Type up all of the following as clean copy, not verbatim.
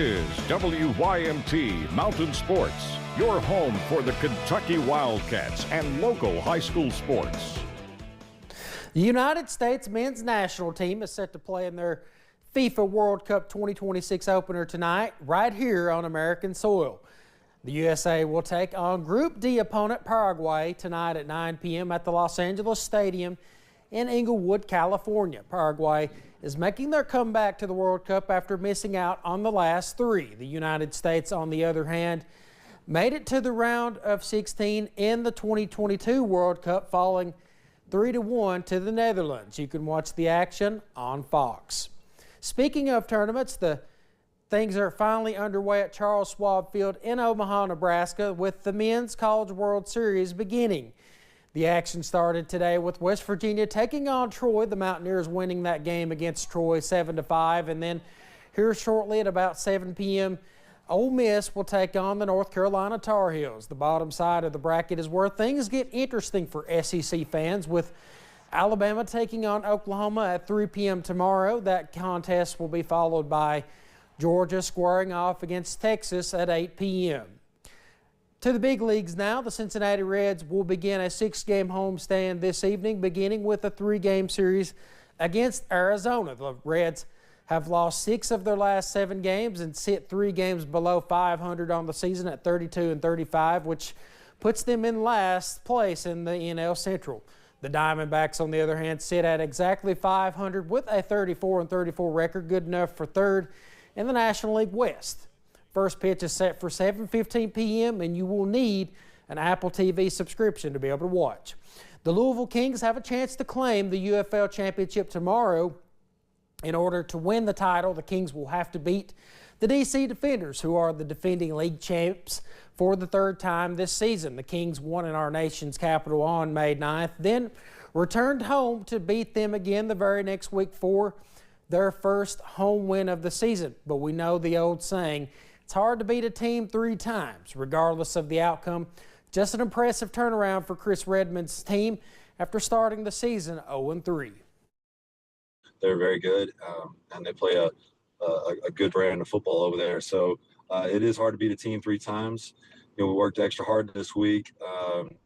Is WYMT Mountain Sports, your home for the Kentucky Wildcats and local high school sports. The United States men's national team is set to play in their FIFA World Cup 2026 opener tonight right here on American soil. The USA will take on Group D opponent Paraguay tonight at 9 p.m. at the Los Angeles Stadium in Inglewood, California. Paraguay is making their comeback to the World Cup after missing out on the last three. The United States, on the other hand, made it to the round of 16 in the 2022 World Cup, falling 3-1 to the Netherlands. You can watch the action on Fox. Speaking of tournaments, things are finally underway at Charles Schwab Field in Omaha, Nebraska, with the Men's College World Series beginning. The action started today with West Virginia taking on Troy, the Mountaineers winning that game against Troy 7-5. And then here shortly at about 7 p.m., Ole Miss will take on the North Carolina Tar Heels. The bottom side of the bracket is where things get interesting for SEC fans, with Alabama taking on Oklahoma at 3 p.m. tomorrow. That contest will be followed by Georgia squaring off against Texas at 8 p.m. To the big leagues now, the Cincinnati Reds will begin a 6-game homestand this evening, beginning with a 3-game series against Arizona. The Reds have lost 6 of their last 7 games and sit 3 games below 500 on the season at 32-35, which puts them in last place in the NL Central. The Diamondbacks, on the other hand, sit at exactly 500 with a 34-34 record, good enough for third in the National League West. First pitch is set for 7:15 p.m. and you will need an Apple TV subscription to be able to watch. The Louisville Kings have a chance to claim the UFL championship tomorrow. In order to win the title, the Kings will have to beat the DC Defenders, who are the defending league champs for the 3rd time this season. The Kings won in our nation's capital on May 9th, then returned home to beat them again the very next week for their first home win of the season. But we know the old saying, it's hard to beat a team 3 times. Regardless of the outcome, just an impressive turnaround for Chris Redmond's team after starting the season 0-3. They're very good, and they play a good brand of football over there. So it is hard to beat a team 3 times. We worked extra hard this week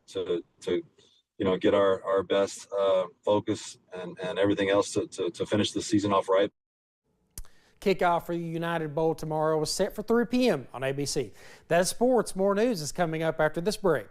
to get our best focus and everything else to finish the season off right. Kickoff for the United Bowl tomorrow is set for 3 p.m. on ABC. That's sports. More news is coming up after this break.